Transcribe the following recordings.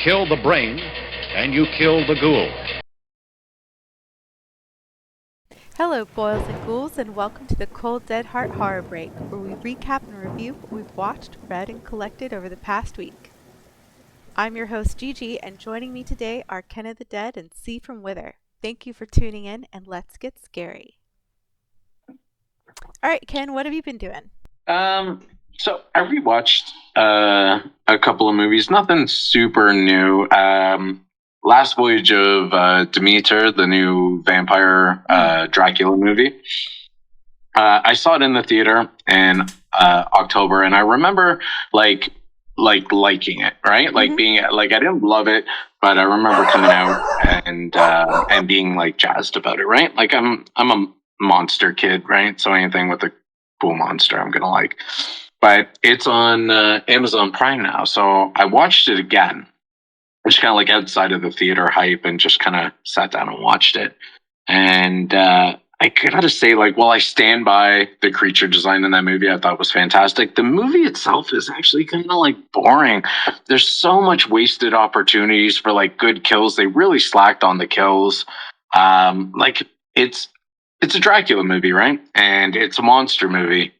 kill the brain and you kill the ghoul. Hello, boils and ghouls, and welcome to the Cold Dead Heart Horror Break, where we recap and review what we've watched, read, and collected over the past week. I'm your host, Gigi, and joining me today are Ken of the Dead and C from Wither. Thank you for tuning in, and let's get scary. All right, Ken, what have you been doing? So I rewatched a couple of movies. Nothing super new. Last Voyage of Demeter, the new vampire Dracula movie. I saw it in the theater in October, and I remember like liking it, right? Like being like, I didn't love it, but I remember coming out and being like jazzed about it, right? Like I'm a monster kid, right? So anything with a cool monster I'm gonna like. But it's on Amazon Prime now, so I watched it again. Just kind of like outside of the theater hype, and just kind of sat down and watched it. And I gotta say, like, while I stand by the creature design in that movie, I thought was fantastic. The movie itself is actually kind of like boring. There's so much wasted opportunities for like good kills. They really slacked on the kills. Like it's a Dracula movie, right? And it's a monster movie.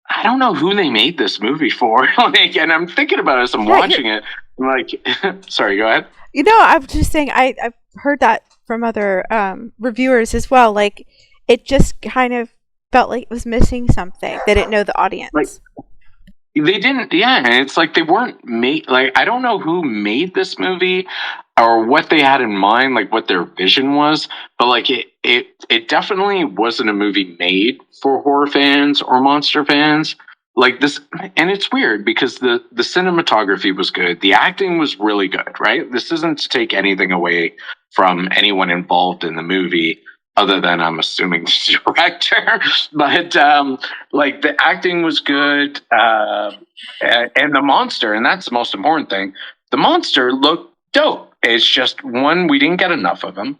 I don't know who they made this movie for. Like, and I'm thinking about it as I'm watching it. I'm like, sorry, go ahead. You know, I'm just saying, I've heard that from other reviewers as well. Like, it just kind of felt like it was missing something. They didn't know the audience. Like, they didn't, yeah. And it's like they weren't made. Like, I don't know who made this movie or what they had in mind, like what their vision was. But like, it definitely wasn't a movie made for horror fans or monster fans. Like this, and it's weird because the cinematography was good, the acting was really good, right? This isn't to take anything away from anyone involved in the movie, other than I'm assuming the director. But like the acting was good, and the monster, and that's the most important thing. The monster looked dope. It's just one, we didn't get enough of him,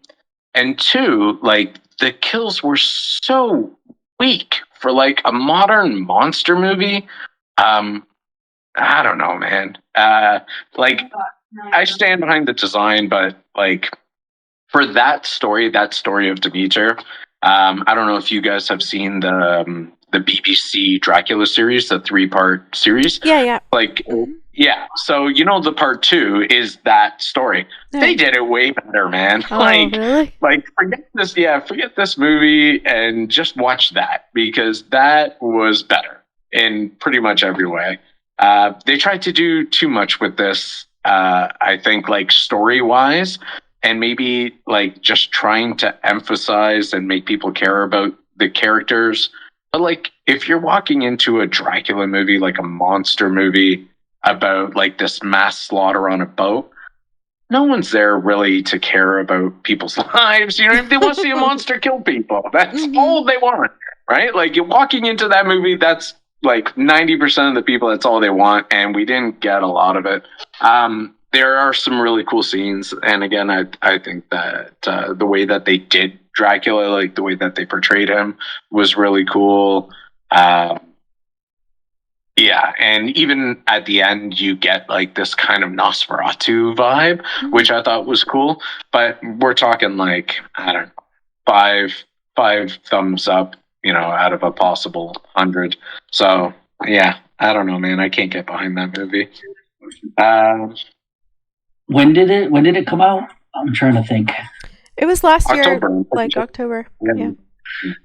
and two, like the kills were so weak for like a modern monster movie. I don't know, man. Like I stand behind the design, but like for that story of Demeter, I don't know if you guys have seen the BBC Dracula series, the 3-part series. Yeah. Like, yeah. So you know, the part 2 is that story. Yeah. They did it way better, man. Oh, really? Like forget this movie and just watch that, because that was better in pretty much every way. They tried to do too much with this, I think, like story wise, and maybe like just trying to emphasize and make people care about the characters. But like, if you're walking into a Dracula movie, like a monster movie about like this mass slaughter on a boat, no one's there really to care about people's lives. You know, if they want to see a monster kill people, that's all they want, right? Like, you're walking into that movie, that's like 90% of the people, that's all they want, and we didn't get a lot of it. There are some really cool scenes, and again, I think that the way that they did Dracula, like the way that they portrayed him, was really cool. Yeah, and even at the end, you get like this kind of Nosferatu vibe, which I thought was cool. But we're talking like, I don't know, five thumbs up, you know, out of a possible 100. So yeah, I don't know, man. I can't get behind that movie. When did it come out? I'm trying to think. It was last year, like October. Yeah.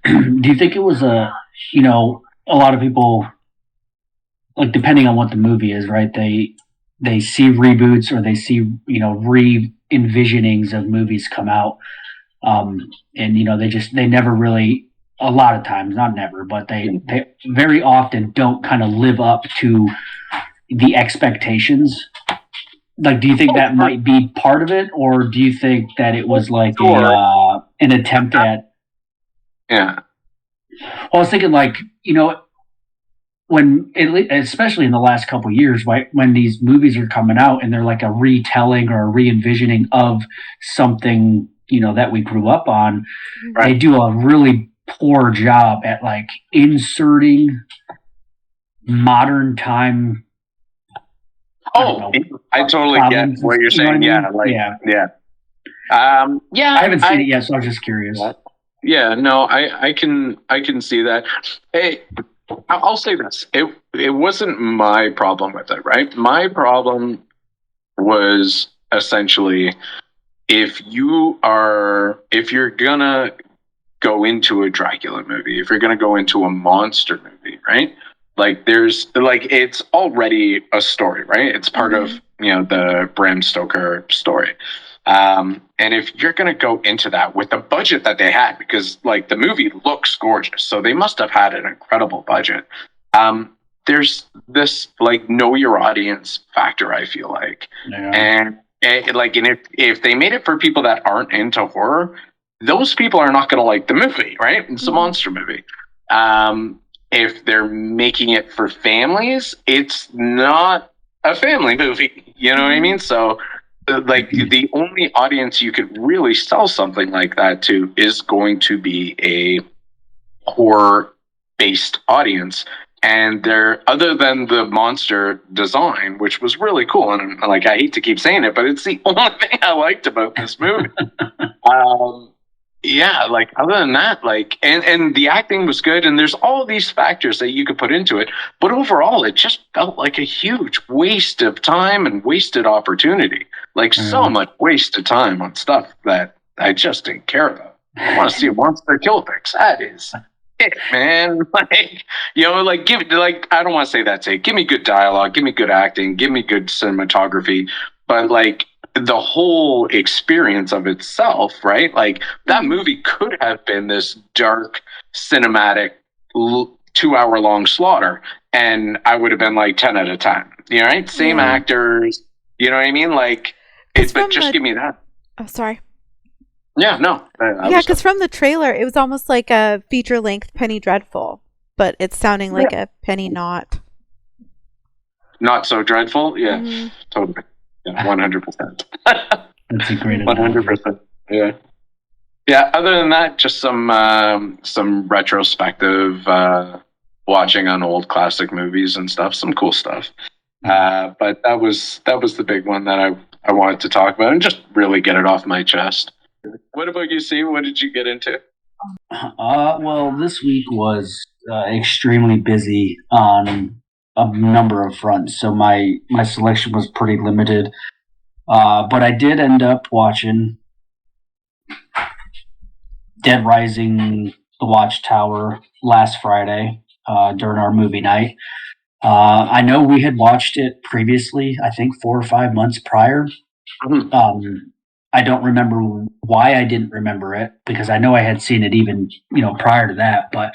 Do you think it was a lot of people, like, depending on what the movie is, right? They see reboots, or they see, re-envisionings of movies come out. And, they never really, a lot of times, not never, but they very often don't kind of live up to the expectations. Like, do you think that might be part of it, or do you think that it was like an attempt at? Yeah. Well, I was thinking, like, when, especially in the last couple of years, right, when these movies are coming out and they're like a retelling or a re-envisioning of something, that we grew up on, right, they do a really poor job at like inserting modern time Oh, I totally get what you're saying. You know Yeah, what I mean? yeah. Yeah, I haven't seen it yet, so I was just curious. Yeah, no, I can see that. Hey, I'll say this. It wasn't my problem with it, right? My problem was essentially if you're gonna go into a Dracula movie, if you're gonna go into a monster movie, right? Like it's already a story, right? It's part of the Bram Stoker story. And if you're going to go into that with the budget that they had, because like the movie looks gorgeous, so they must have had an incredible budget. There's this like know your audience factor, I feel like, and if they made it for people that aren't into horror, those people are not going to like the movie, right? It's a monster movie. If they're making it for families, it's not a family movie. You know what I mean? So, like, the only audience you could really sell something like that to is going to be a horror-based audience. And they're, other than the monster design, which was really cool, and like I hate to keep saying it, but it's the only thing I liked about this movie. Yeah, like other than that, like and the acting was good, and there's all these factors that you could put into it, but overall it just felt like a huge waste of time and wasted opportunity. Like so much wasted time on stuff that I just didn't care about. I want to see a monster kill things. That is it, man. Like, like I don't want to say that's it. Give me good dialogue, give me good acting, give me good cinematography, but like the whole experience of itself, right? Like that movie could have been this dark, cinematic, 2-hour long slaughter, and I would have been like 10 out of 10. You know, right? Same actors. You know what I mean? Like, but just give me that. Oh, sorry. Yeah, no. Because from the trailer, it was almost like a feature-length Penny Dreadful, but it's sounding like a Penny Not. Not so dreadful? Yeah, totally. Yeah, 100%. That's a great 100%. Yeah. Yeah, other than that, just some retrospective watching on old classic movies and stuff, some cool stuff. But that was the big one that I wanted to talk about and just really get it off my chest. What about you, Steve? What did you get into? Well, this week was extremely busy on a number of fronts, so my selection was pretty limited. But I did end up watching Dead Rising: The Watchtower last Friday during our movie night. I know we had watched it previously, I think 4 or 5 months prior. I don't remember why I didn't remember it, because I know I had seen it even prior to that, but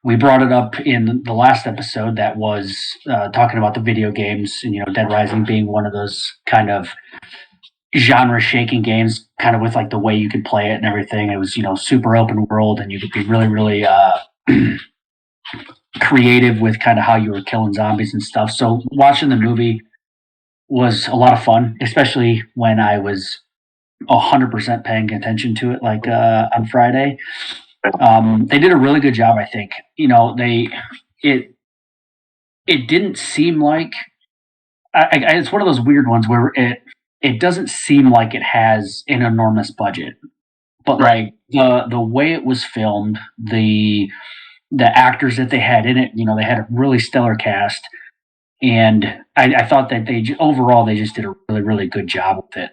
we brought it up in the last episode that was talking about the video games, and Dead Rising being one of those kind of genre-shaking games, kind of with like the way you could play it and everything. It was super open world, and you could be really, really creative with kind of how you were killing zombies and stuff. So watching the movie was a lot of fun, especially when I was 100% paying attention to it, like on Friday. They did a really good job, I think. It didn't seem like it's one of those weird ones where it doesn't seem like it has an enormous budget, but like the way it was filmed, the actors that they had in it, they had a really stellar cast, and I thought that overall they just did a really, really good job with it.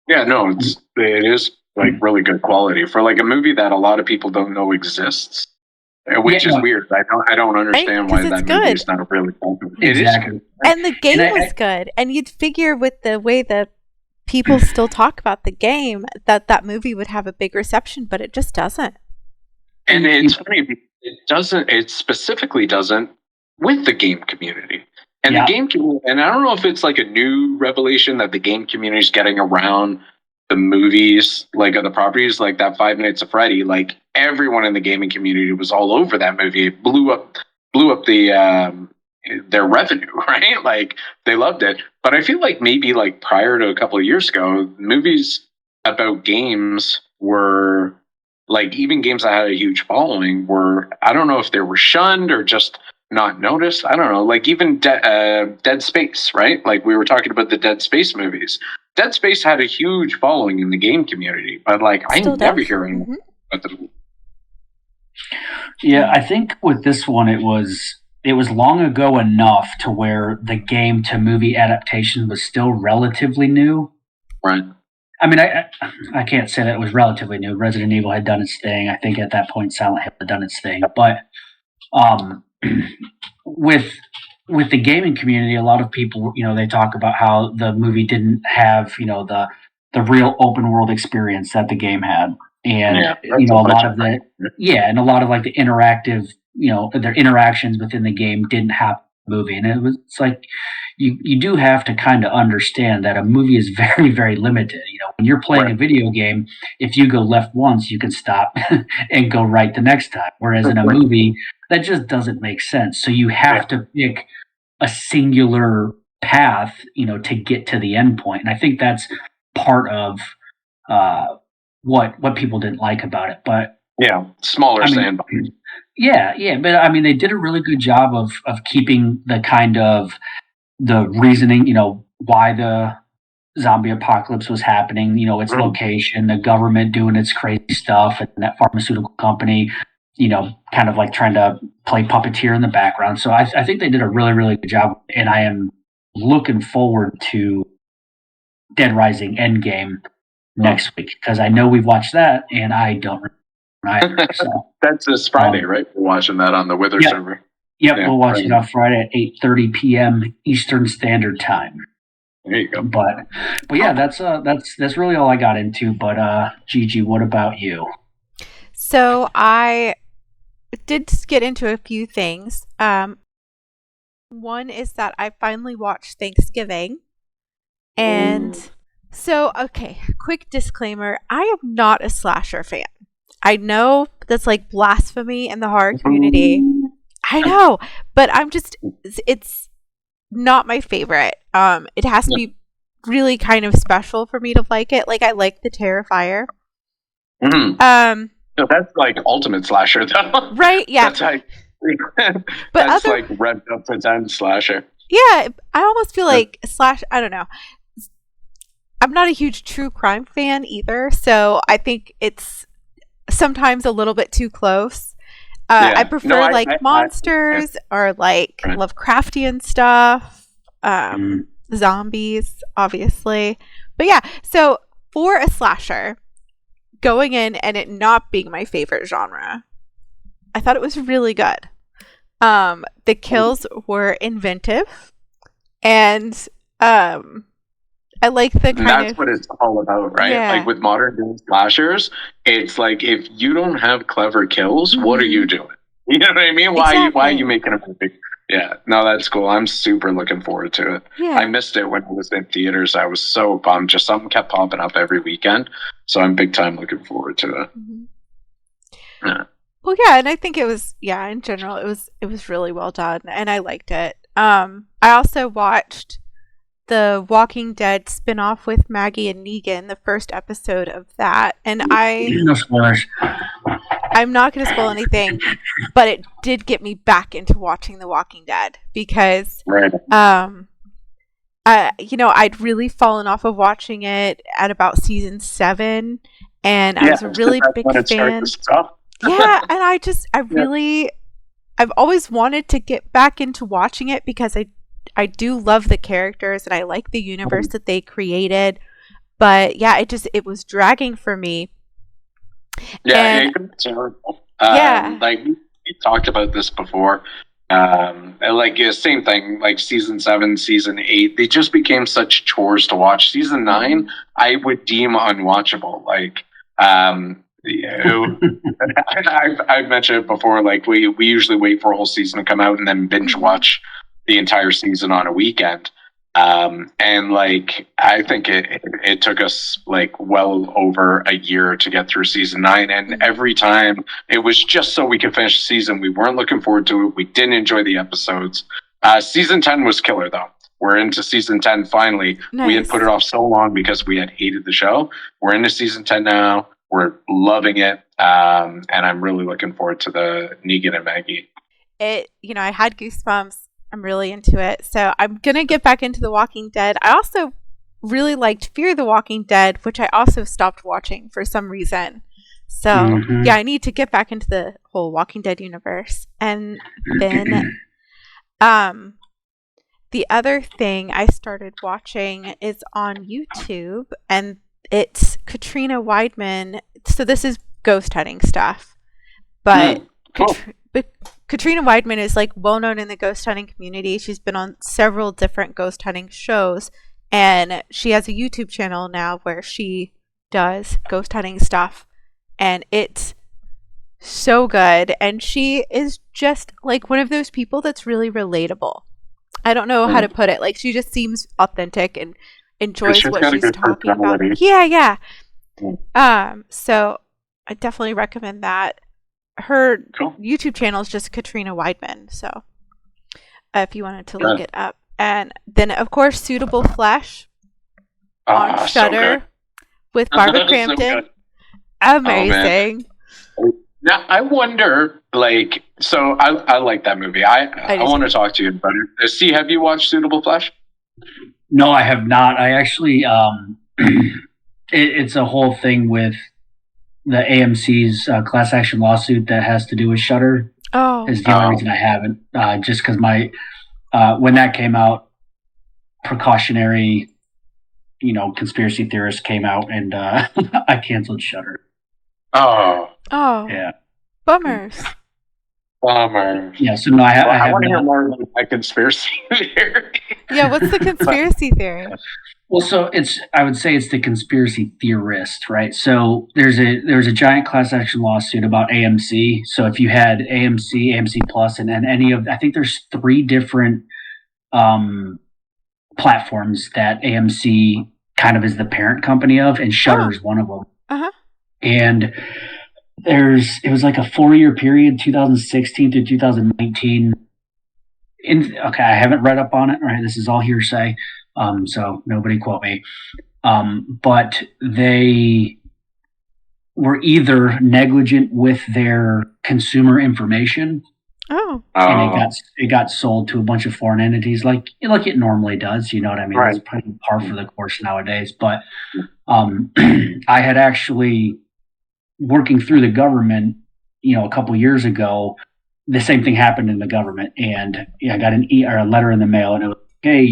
Yeah, no, it is like really good quality for like a movie that a lot of people don't know exists, which is weird. I don't understand why that movie is not really popular. Exactly. It is, and the game was good, and you'd figure with the way that people still talk about the game that movie would have a big reception, but it just doesn't. And it's funny, it specifically doesn't with the game community. And the game community, and I don't know if it's like a new revelation that the game community is getting around the movies, like of the properties, like that Five Nights at Freddy. Like everyone in the gaming community was all over that movie. It blew up their revenue, right? Like they loved it. But I feel like maybe like prior to a couple of years ago, movies about games were like, even games that had a huge following were, I don't know if they were shunned or just not noticed. I don't know. Like even Dead Space, right? Like we were talking about the Dead Space movies. Dead Space had a huge following in the game community, but like Still I'm never does. hearing about the. Yeah, I think with this one, it was long ago enough to where the game to movie adaptation was still relatively new. Right. I mean, I can't say that it was relatively new. Resident Evil had done its thing. I think at that point, Silent Hill had done its thing. But with the gaming community, a lot of people, they talk about how the movie didn't have, the real open world experience that the game had, and a lot of the and a lot of like the interactive, their interactions within the game didn't have the movie, and it's like you do have to kind of understand that a movie is very, very limited. When you're playing a video game, if you go left once, you can stop and go right the next time. Whereas in a movie, that just doesn't make sense. So you have to pick a singular path, to get to the end point. And I think that's part of what people didn't like about it. But smaller sandbox. Yeah, but I mean, they did a really good job of keeping the kind of the reasoning, why the zombie apocalypse was happening, its location, the government doing its crazy stuff, and that pharmaceutical company, kind of like trying to play puppeteer in the background. So I think they did a really, really good job, and I am looking forward to Dead Rising Endgame next week, because I know we've watched that, and I don't remember either. So. That's this Friday, right? We're watching that on the Wither server. Yep, we'll watch it on Friday at 8:30 p.m. Eastern Standard Time. There you go. But yeah, that's really all I got into. But Gigi, what about you? So I did get into a few things. One is that I finally watched Thanksgiving, and so quick disclaimer: I am not a slasher fan. I know that's like blasphemy in the horror community. I know, but it's not my favorite. It has to be really kind of special for me to like it. Like I like the Terrifier. So that's like ultimate slasher though. Right, yeah. That's like that's like revved up to 10 slasher. Yeah, I almost feel like I don't know. I'm not a huge true crime fan either, so I think it's sometimes a little bit too close. I prefer monsters or like Lovecraftian stuff, zombies, obviously. But yeah, so for a slasher, going in and it not being my favorite genre, I thought it was really good. The kills were inventive, and I like the kind That's what it's all about, right? Yeah. Like with modern day slashers, it's like if you don't have clever kills, what are you doing? You know what I mean? Why are you making a movie? Yeah, no, that's cool. I'm super looking forward to it. Yeah. I missed it when it was in theaters. I was so bummed. Just something kept popping up every weekend, so I'm big time looking forward to it. Yeah. Well, yeah, and I think it was in general it was really well done, and I liked it. I also watched the Walking Dead spin-off with Maggie and Negan, the first episode of that, and No spoilers. I'm not going to spoil anything, but it did get me back into watching The Walking Dead because I'd really fallen off of watching it at about season 7, and I was a really big fan. Yeah, and I've always wanted to get back into watching it because I do love the characters and I like the universe that they created. But yeah, it was dragging for me. Yeah, it could be terrible. Like we talked about this before. Same thing, like season 7, season 8, they just became such chores to watch. Season 9, I would deem unwatchable. Like, I've mentioned it before, like we usually wait for a whole season to come out and then binge watch the entire season on a weekend. And like, I think it took us like well over a year to get through season 9. And every time it was just so we could finish the season. We weren't looking forward to it. We didn't enjoy the episodes. Season 10 was killer though. We're into season 10 finally. Nice. We had put it off so long because we had hated the show. We're into season 10 now. We're loving it. And I'm really looking forward to the Negan and Maggie. I had goosebumps. I'm really into it. So I'm going to get back into The Walking Dead. I also really liked Fear the Walking Dead, which I also stopped watching for some reason. So, yeah, I need to get back into the whole Walking Dead universe. And then the other thing I started watching is on YouTube, and it's Katrina Weidman. So this is ghost hunting stuff. But cool. Katrina Weidman is like well known in the ghost hunting community. She's been on several different ghost hunting shows, and she has a YouTube channel now where she does ghost hunting stuff, and it's so good. And she is just like one of those people that's really relatable. I don't know how to put it. Like, she just seems authentic and enjoys what she's talking about. Yeah. So I definitely recommend that. Her YouTube channel is just Katrina Weidman, so if you wanted to look it up. And then, of course, Suitable Flesh on Shudder with Barbara Crampton. Amazing. Now, I wonder, like, so I like that movie. I want to talk to you about it. C, have you watched Suitable Flesh? No, I have not. I actually, it's a whole thing with the AMC's class action lawsuit that has to do with Shudder. Is the only reason I haven't. Just because when that came out, precautionary, conspiracy theorists came out, and I canceled Shudder. Oh, yeah, bummers. Yeah, so no, I want to hear more about that conspiracy theory. Yeah, what's the conspiracy theory? Well, so I would say it's the conspiracy theorist, right? So there's a giant class action lawsuit about AMC. So if you had AMC Plus, and then I think there's 3 different platforms that AMC kind of is the parent company of, and Shudder is one of them. And it was like a 4-year period, 2016 through 2019. I haven't read up on it, right? This is all hearsay. So nobody quote me. But they were either negligent with their consumer information. And it got sold to a bunch of foreign entities like it normally does. You know what I mean? Right. It's pretty par for the course nowadays. But I had actually, working through the government, a couple years ago, the same thing happened in the government, and I got a letter in the mail, and it was, hey,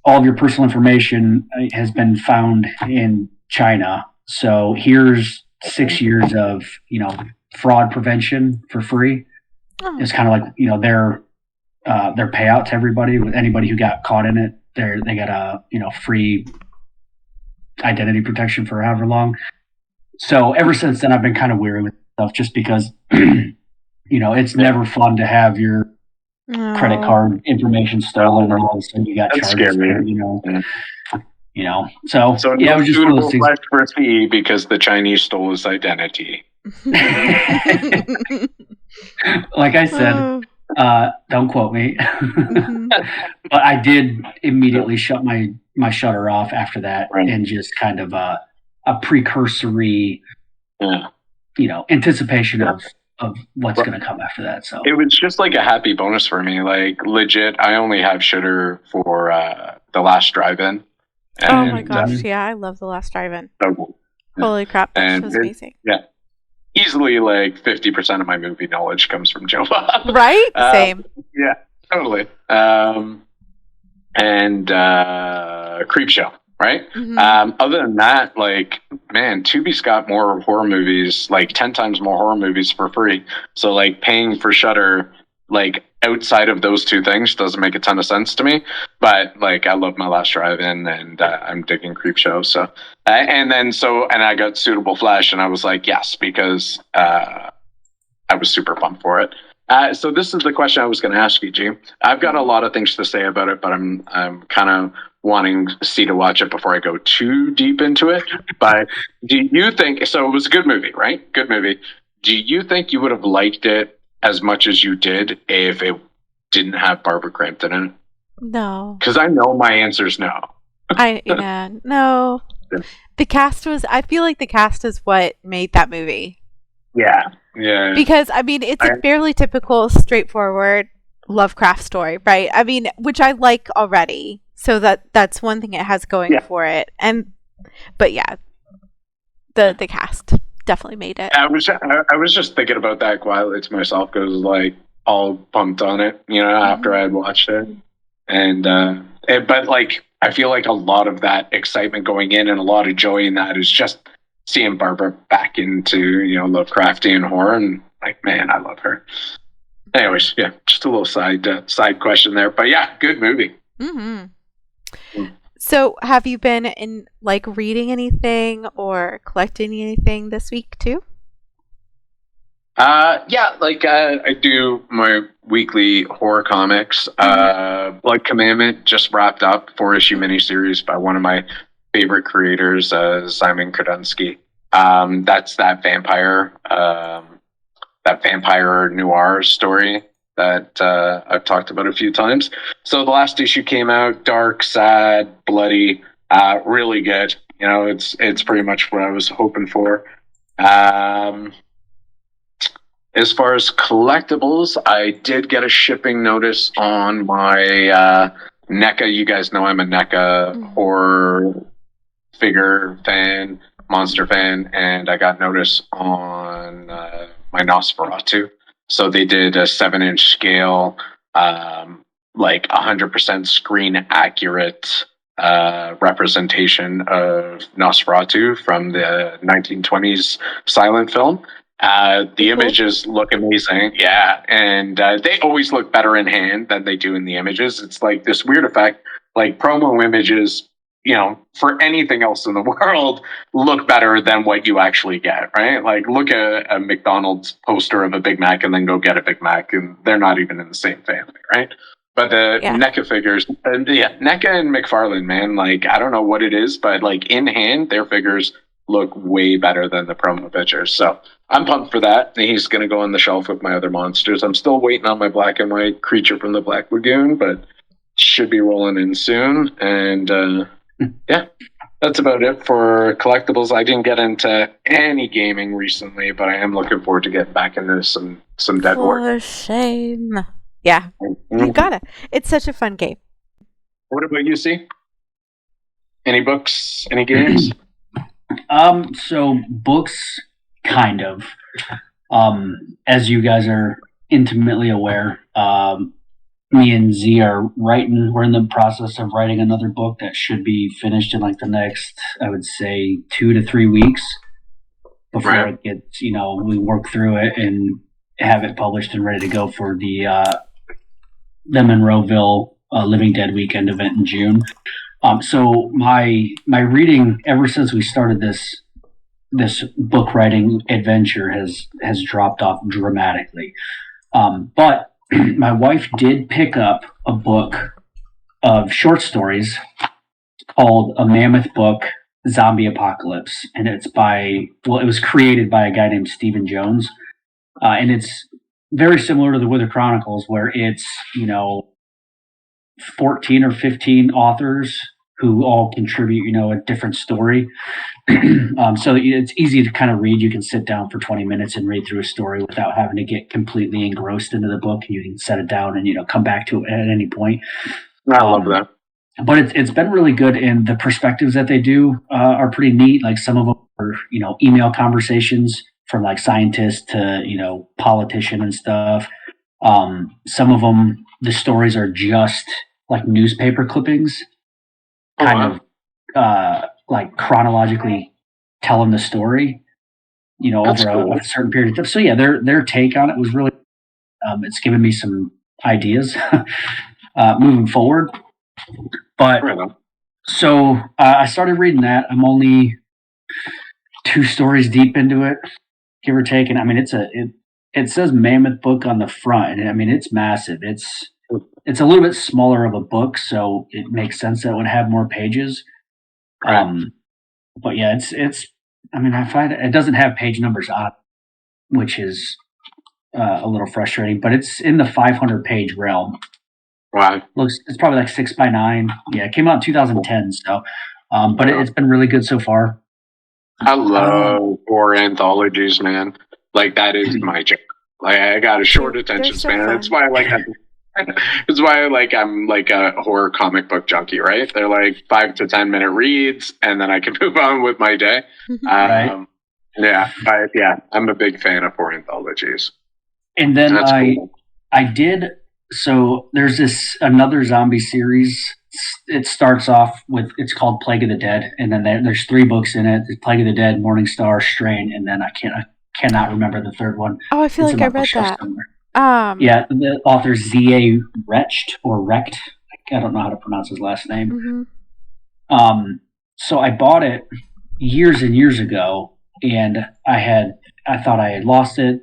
all of your personal information has been found in China. So here's 6 years of, fraud prevention for free. It's kind of like, their payout to everybody. With anybody who got caught in it, they got a, free identity protection for however long. So ever since then, I've been kind of weary with stuff, just because, it's never fun to have your credit card information stolen, and all of a sudden you got charged. So yeah, it was just one of those things. For C, because the Chinese stole his identity. Like I said, don't quote me. But I did immediately shut my Shudder off after that, and just kind of a precursory, anticipation of what's going to come after that. So it was just like a happy bonus for me. Like, legit, I only have Shudder for The Last Drive-In. Oh my gosh, yeah, I love The Last Drive-In. Holy crap, that show's amazing. Yeah. Easily, like, 50% of my movie knowledge comes from Joe Bob. Right? Same. Yeah, totally. And Creepshow, right? Other than that, like, man, Tubi's got more horror movies, like 10 times more horror movies for free. So, like, paying for Shudder, like, outside of those 2 things doesn't make a ton of sense to me. But, like, I love My Last Drive-In, and I'm digging Creepshow. So, and I got Suitable Flesh, and I was like, yes, because I was super pumped for it. So this is the question I was going to ask you, G. I've got a lot of things to say about it, but I'm kind of wanting C to watch it before I go too deep into it. But do you think, so it was a good movie, right? Good movie. Do you think you would have liked it as much as you did if it didn't have Barbara Crampton in it? No. Because I know my answer is no. No. The cast I feel like the cast is what made that movie. Yeah. Because, I mean, it's a fairly typical, straightforward Lovecraft story, right? I mean, which I like already. So that's one thing it has going for it. But yeah, the cast definitely made it. I was just thinking about that quietly to myself because like all pumped on it, after I had watched it, and but like I feel like a lot of that excitement going in and a lot of joy in that is just seeing Barbara back into Lovecraftian horror, and like, man, I love her. Anyways, yeah, just a little side question there, but yeah, good movie. Mm-hmm. So, have you been reading anything or collecting anything this week too? Yeah, I do my weekly horror comics. Blood Commandment just wrapped up 4-issue miniseries by one of my favorite creators, Simon Kradunsky. That's that vampire noir story that I've talked about a few times. So the last issue came out, dark, sad, bloody, really good. It's pretty much what I was hoping for. As far as collectibles, I did get a shipping notice on my NECA. You guys know I'm a NECA horror figure fan, monster fan, and I got notice on my Nosferatu. So they did a 7-inch scale, 100% screen accurate representation of Nosferatu from the 1920s silent film. The images look amazing, yeah, and they always look better in hand than they do in the images. It's like this weird effect, like promo images, for anything else in the world, look better than what you actually get, right? Like, look at a McDonald's poster of a Big Mac and then go get a Big Mac, and they're not even in the same family, right? But the NECA figures, NECA and McFarlane, man, like, I don't know what it is, but like in hand, their figures look way better than the promo pictures. So I'm pumped for that. He's going to go on the shelf with my other monsters. I'm still waiting on my black and white Creature from the Black Lagoon, but should be rolling in soon. And yeah, that's about it for collectibles. I didn't get into any gaming recently, but I am looking forward to getting back into some Dead War. For shame. Yeah, you gotta. It's such a fun game. What about you, C? Any books? Any games? So books, kind of. As you guys are intimately aware, me and Z are writing. We're in the process of writing another book that should be finished in like the next, I would say, 2 to 3 weeks before it gets, we work through it and have it published and ready to go for the Monroeville Living Dead weekend event in June. So my reading ever since we started this book writing adventure has dropped off dramatically. But my wife did pick up a book of short stories called A Mammoth Book, Zombie Apocalypse, and it was created by a guy named Stephen Jones, and it's very similar to the Wither Chronicles, where it's 14 or 15 authors who all contribute, a different story. So it's easy to kind of read. You can sit down for 20 minutes and read through a story without having to get completely engrossed into the book. You can set it down and, come back to it at any point. I love that. But it's been really good, and the perspectives that they do are pretty neat. Like some of them are, email conversations from like scientists to, politician and stuff. Some of them, the stories are just like newspaper clippings, kind of like chronologically telling the story, over a certain period of time. So yeah, their take on it was really, it's given me some ideas moving forward. But so I started reading that. I'm only 2 stories deep into it, give or take. And I mean, it says Mammoth Book on the front, and I mean, it's massive. It's a little bit smaller of a book, so it makes sense that it would have more pages. But yeah, it's. I mean, I find it doesn't have page numbers on, which is a little frustrating. But it's in the 500-page realm. Wow, It's probably like 6x9. Yeah, it came out in 2010. So, but it's been really good so far. I love horror anthologies, man. Like that is my job. Like I got a short attention so span. fun. That's why it's why I'm like a horror comic book junkie, right? They're like 5 to 10 minute reads, and then I can move on with my day. Right. Yeah, I'm a big fan of horror anthologies. And then That's cool. I did. So there's another zombie series. It starts off with, it's called Plague of the Dead, and then there's 3 books in it: Plague of the Dead, Morning Star, Strain, and then I cannot remember the third one. Oh, I feel like I read that. Yeah, the author's Z.A. Recht. I don't know how to pronounce his last name. Mm-hmm. So I bought it years and years ago, and I thought I had lost it.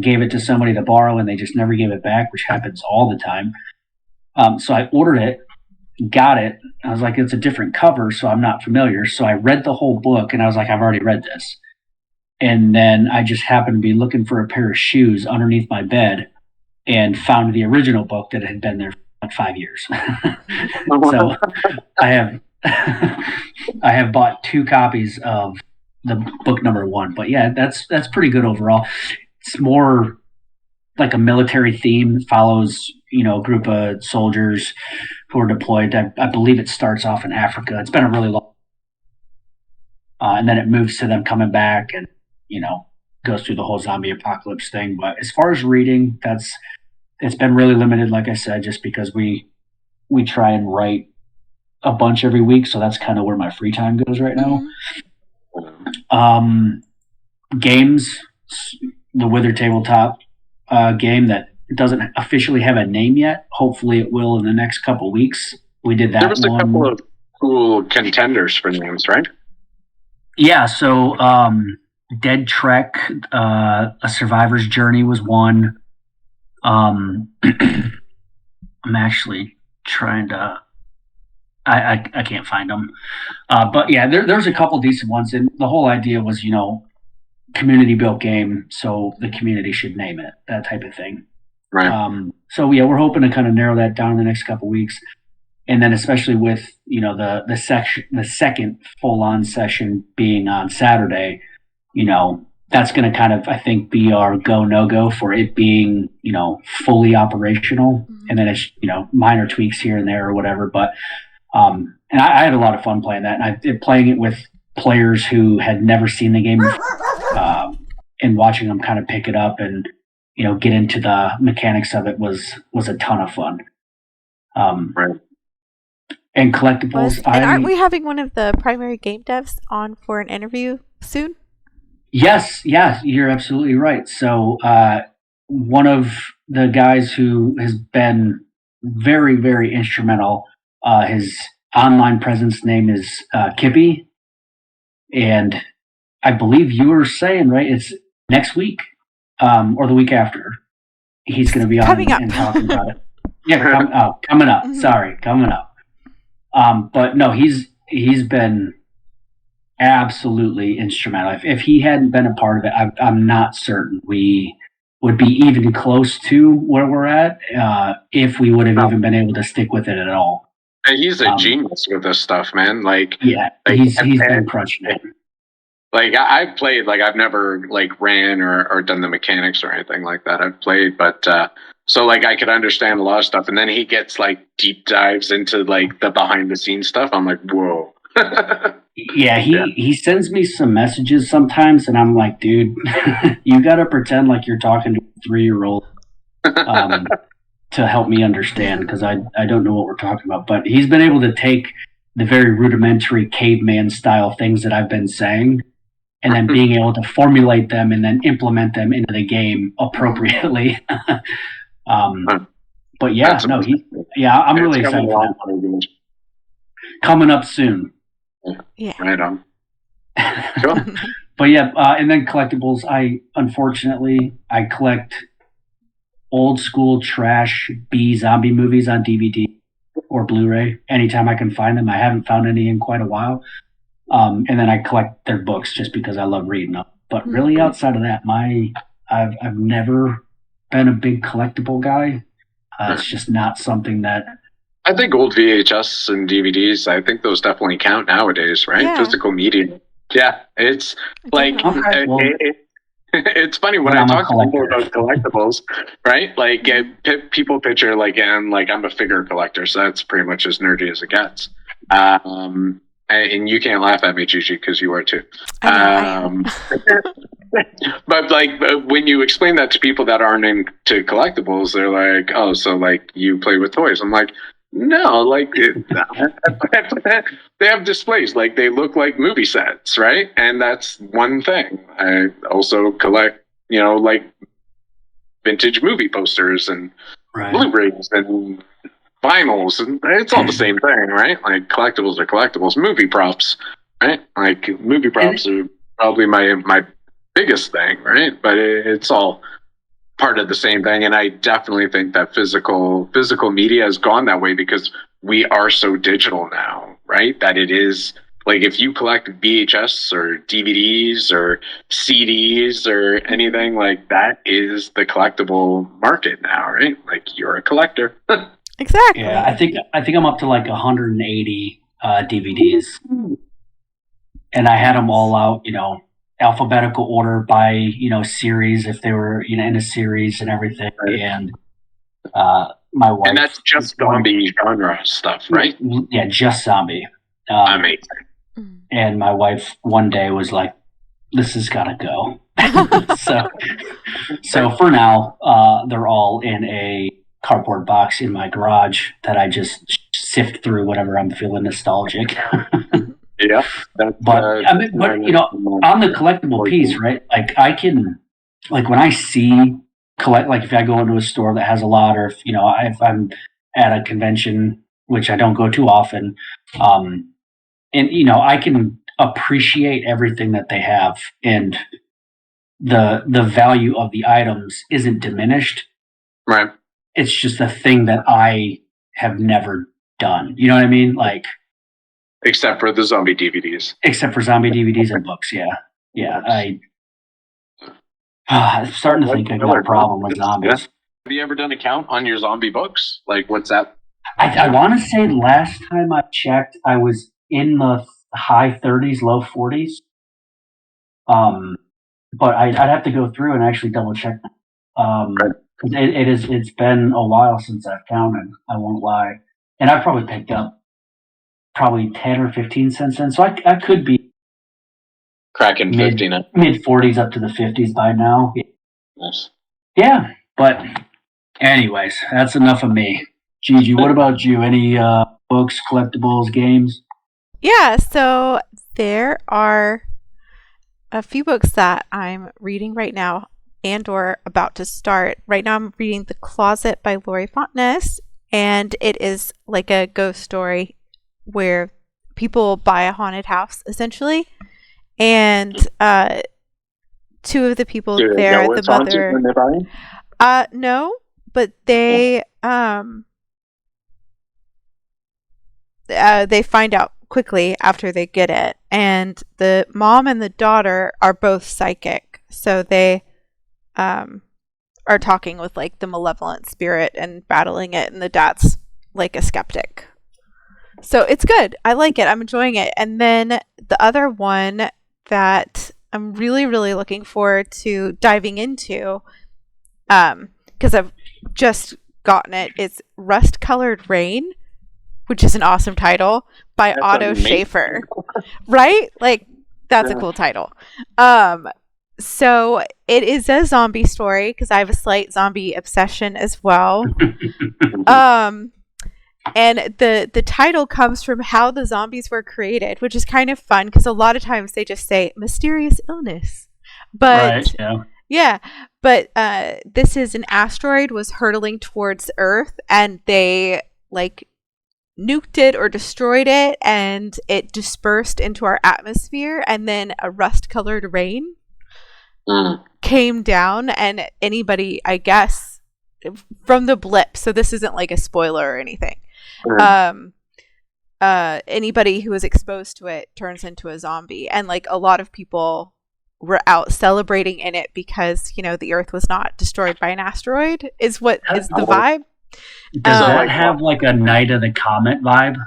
Gave it to somebody to borrow, and they just never gave it back, which happens all the time. So I ordered it, got it. I was like, it's a different cover, so I'm not familiar. So I read the whole book, and I was like, I've already read this. And then I just happened to be looking for a pair of shoes underneath my bed and found the original book that had been there for like 5 years. So I have bought 2 copies of the book number 1. But yeah, that's pretty good overall. It's more like a military theme. It follows, a group of soldiers who are deployed. I believe it starts off in Africa. It's been a really long, and then it moves to them coming back, and goes through the whole zombie apocalypse thing. But as far as reading, it's been really limited, like I said, just because we try and write a bunch every week, so that's kind of where my free time goes right now. Games, the Wither tabletop game that doesn't officially have a name yet. Hopefully it will in the next couple weeks. We did that. There was a couple of cool contenders for names, right? Yeah, so Dead Trek, A Survivor's Journey was one. I'm actually trying to. I can't find them, but yeah, there's a couple decent ones, and the whole idea was, community built game, so the community should name it, that type of thing. Right. So yeah, we're hoping to kind of narrow that down in the next couple weeks, and then especially with the second full on session being on Saturday, that's going to kind of, I think, be our no-go for it being, fully operational. Mm-hmm. And then it's, minor tweaks here and there or whatever. But, and I had a lot of fun playing that. And I did playing it with players who had never seen the game and watching them kind of pick it up and, get into the mechanics of it was a ton of fun. Right. And collectibles. And aren't we having one of the primary game devs on for an interview soon? Yes, you're absolutely right. So one of the guys who has been very, very instrumental, his online presence name is Kippy, and I believe you were saying, right, it's next week or the week after. He's going to be on and talking about it. Yeah, coming up. Mm-hmm. Sorry, coming up. But no, he's been absolutely instrumental. If he hadn't been a part of it, I'm not certain we would be even close to where we're at, if we would have even been able to stick with it at all. He's a genius with this stuff, man. He's been crushing it. I've played, I've never ran or done the mechanics or anything like that. I've played, but so I could understand a lot of stuff, and then he gets deep dives into the behind the scenes stuff. I'm like, whoa. Yeah, he sends me some messages sometimes, and I'm like, dude, you got to pretend like you're talking to a 3-year-old to help me understand, because I don't know what we're talking about. But he's been able to take the very rudimentary caveman style things that I've been saying, and then being able to formulate them and then implement them into the game appropriately. But yeah, I'm really excited for that. Coming up soon. Yeah. Right on. Cool. But yeah, and then collectibles. Unfortunately, I collect old school trash B zombie movies on DVD or Blu-ray anytime I can find them. I haven't found any in quite a while. And then I collect their books just because I love reading them. But really, outside of that, I've never been a big collectible guy. It's just not something that. I think old VHS and DVDs, I think those definitely count nowadays, right? Yeah. Physical media. Yeah, it's It's funny when But I I'm a talk to people collector. about collectibles, right? Like people picture and like I'm a figure collector, so that's pretty much as nerdy as it gets. And you can't laugh at me, Gigi, because you are too. I am. But like when you explain that to people that aren't into collectibles, they're like, "Oh, so like you play with toys?" I'm like, "No, like they have displays, like they look like movie sets, right?" And that's one thing. I also collect, like vintage movie posters and Right. Blu-rays and vinyls, and it's all the same thing, right? Like collectibles are collectibles. Movie props, right? Like movie props are probably my biggest thing, right? But it's all part of the same thing, and I definitely think that physical media has gone that way because we are so digital now, right? That it is like if you collect VHS or DVDs or CDs or anything like that, is the collectible market now, right? Like you're a collector. Exactly. Yeah, I think I'm up to like 180 DVDs, and I had them all out, alphabetical order by series if they were in a series and everything. Right. And my wife, And that's just zombie genre stuff, right? Yeah, just zombie. Amazing. And my wife one day was like, "This has got to go." So for now, they're all in a cardboard box in my garage that I just sift through whenever I'm feeling nostalgic. Yeah, but on the collectible piece, right? Like I can, like when I see like if I go into a store that has a lot, or if I'm at a convention, which I don't go too often, and I can appreciate everything that they have, and the value of the items isn't diminished. Right. It's just a thing that I have never done. You know what I mean? Like, except for the zombie DVDs. Except for zombie DVDs and books, yeah. I'm starting to think I got a problem with zombies. Have you ever done a count on your zombie books? Like, what's that? I want to say last time I checked, I was in the high 30s, low 40s. But I'd have to go through and actually double check. It's been a while since I've counted. I won't lie, and I've probably picked up 10 or 15 cents in. So I could be cracking mid 40s up to the 50s by now. Nice. Yeah, but anyways, that's enough of me. Gigi, what about you? Any books, collectibles, games? Yeah, so there are a few books that I'm reading right now and or about to start. Right now I'm reading The Closet by Lori Fonteness, and it is like a ghost story where people buy a haunted house, essentially. And two of the people there, the mother... no, but they find out quickly after they get it, and the mom and the daughter are both psychic, so they are talking with like the malevolent spirit and battling it, and the dad's like a skeptic. So it's good. I like it. I'm enjoying it. And then the other one that I'm really, really looking forward to diving into, because I've just gotten it, is Rust Colored Rain, which is an awesome title, by Otto Schaefer. Right? Like, that's a cool title. So it is a zombie story, because I have a slight zombie obsession as well. And the title comes from how the zombies were created, which is kind of fun, because a lot of times they just say mysterious illness. But right, yeah. But this is an asteroid was hurtling towards Earth, and they like nuked it or destroyed it, and it dispersed into our atmosphere, and then a rust-colored rain came down, and anybody, I guess, from the blip, so this isn't like a spoiler or anything, anybody who is exposed to it turns into a zombie, and like a lot of people were out celebrating in it because, you know, the Earth was not destroyed by an asteroid, is what is the vibe. Does that have like a Night of the Comet vibe?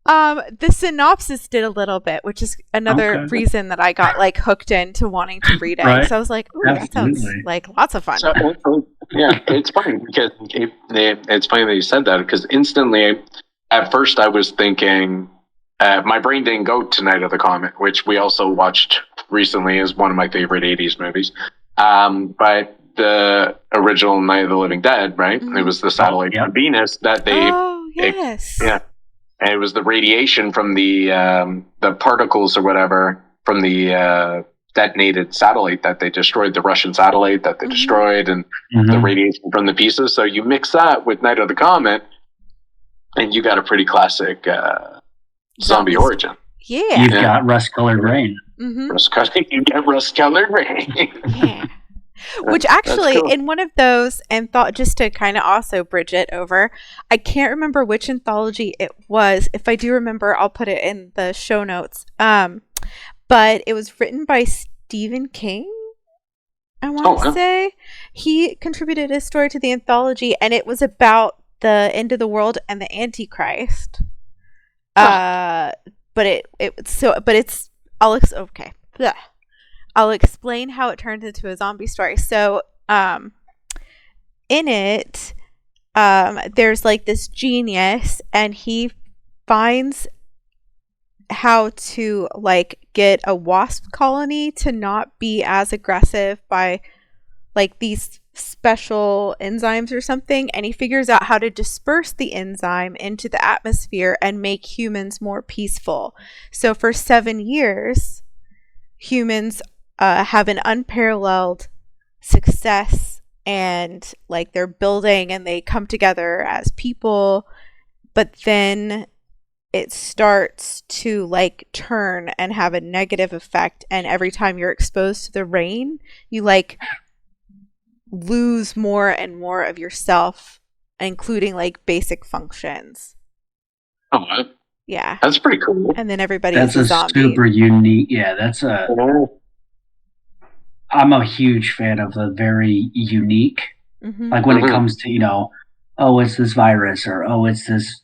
The synopsis did a little bit, which is another reason that I got like hooked into wanting to read it. Right. So I was like, "Ooh, that sounds like lots of fun." So, yeah, it's funny because it's funny that you said that because instantly, at first, I was thinking my brain didn't go to Night of the Comet, which we also watched recently, is one of my favorite '80s movies. But the original Night of the Living Dead, right? Mm-hmm. It was the satellite on Venus that they. Oh yes. And it was the radiation from the particles or whatever from the detonated satellite that they destroyed, the Russian satellite that they destroyed, and the radiation from the pieces. So you mix that with Night of the Comet, and you got a pretty classic zombie origin. Yeah. You've got rust-colored rain. You get rust-colored rain. Yeah. Which actually, cool. In one of those, and thought just to kind of also bridge it over, I can't remember which anthology it was. If I do remember, I'll put it in the show notes. But it was written by Stephen King, I want to say. He contributed a story to the anthology, and it was about the end of the world and the Antichrist. But I'll explain how it turns into a zombie story. So, in it, there's like this genius, and he finds how to like get a wasp colony to not be as aggressive by like these special enzymes or something, and he figures out how to disperse the enzyme into the atmosphere and make humans more peaceful. So for 7 years, humans have an unparalleled success, and like they're building and they come together as people, but then it starts to like turn and have a negative effect, and every time you're exposed to the rain, you like lose more and more of yourself, including like basic functions. Yeah, that's pretty cool. And then everybody is a zombie. Super unique. Yeah, I'm a huge fan of the very unique. Like when it comes to, it's this virus, or it's this,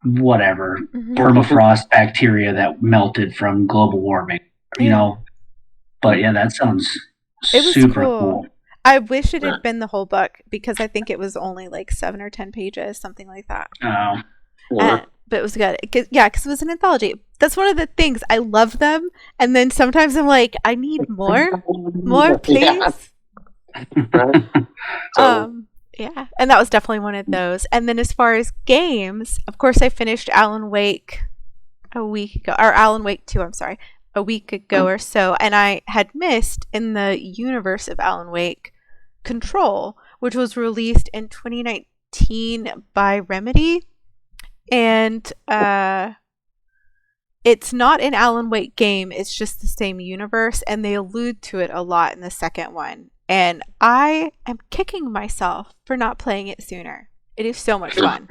whatever, permafrost bacteria that melted from global warming, But yeah, that sounds super cool. I wish it had been the whole book, because I think it was only like 7 or 10 pages, something like that. Oh. But it was good. Because it was an anthology. That's one of the things. I love them. And then sometimes I'm like, I need more. More, please. Yeah. And that was definitely one of those. And then as far as games, of course, I finished Alan Wake a week ago. Or Alan Wake 2, I'm sorry. A week ago or so. And I had missed, in the universe of Alan Wake, Control, which was released in 2019 by Remedy. And it's not an Alan Wake game, it's just the same universe, and they allude to it a lot in the second one. And I am kicking myself for not playing it sooner. It is so much fun.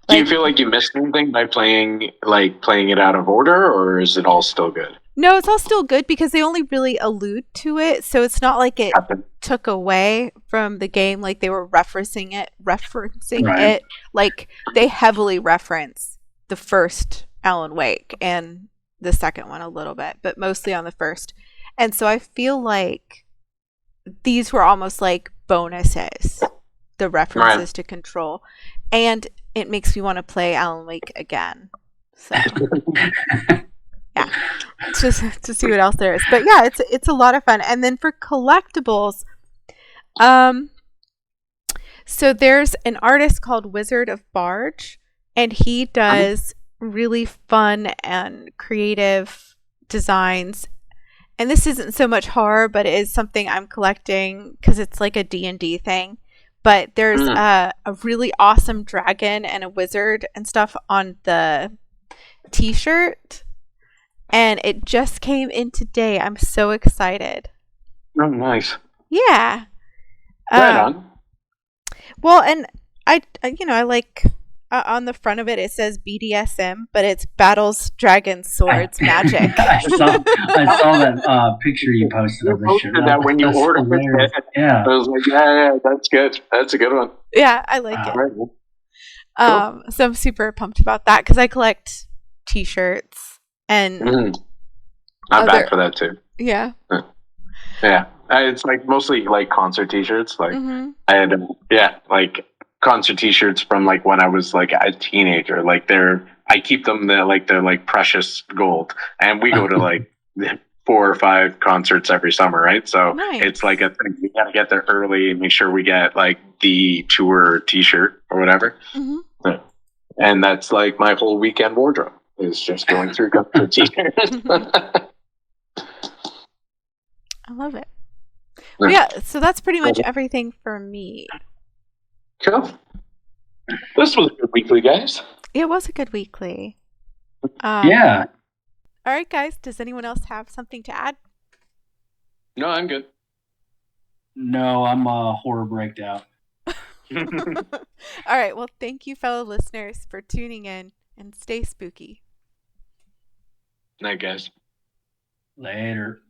Do you feel like you missed anything by playing it out of order, or is it all still good? No, it's all still good, because they only really allude to it, so it's not like it took away from the game, like they were referencing it. Like they heavily reference the first Alan Wake and the second one a little bit, but mostly on the first. And so I feel like these were almost like bonuses, the references to Control, and it makes me want to play Alan Wake again. So yeah, just to see what else there is. But yeah, it's a lot of fun. And then for collectibles, so there's an artist called Wizard of Barge, and he does really fun and creative designs. And this isn't so much horror, but it is something I'm collecting because it's like a D&D thing. But there's a really awesome dragon and a wizard and stuff on the t-shirt. And it just came in today. I'm so excited. Oh, nice. Yeah. Right on. Well, and I like on the front of it, it says BDSM, but it's battles, dragons, swords, magic. I saw that picture you posted of the show. That when you ordered it. Yeah. I was like, yeah, that's good. That's a good one. Yeah, I like it. Right. So I'm super pumped about that because I collect T-shirts and I'm other. back for that too. Yeah. Yeah, it's like mostly like concert T-shirts. Like I had, like concert T-shirts from like when I was like a teenager. Like I keep them. They're like precious gold, and we go to like 4 or 5 concerts every summer, right? So Nice. it's like a thing. We gotta get there early and make sure we get like the tour T-shirt or whatever. And that's like my whole weekend wardrobe is just going through concert T-shirts. I love it. Well, yeah, so that's pretty much everything for me. Cool. This was a good weekly, guys. It was a good weekly. Yeah. All right, guys. Does anyone else have something to add? No, I'm good. No, I'm horror breaked out. All right. Well, thank you, fellow listeners, for tuning in, and stay spooky. Night, guys. Later.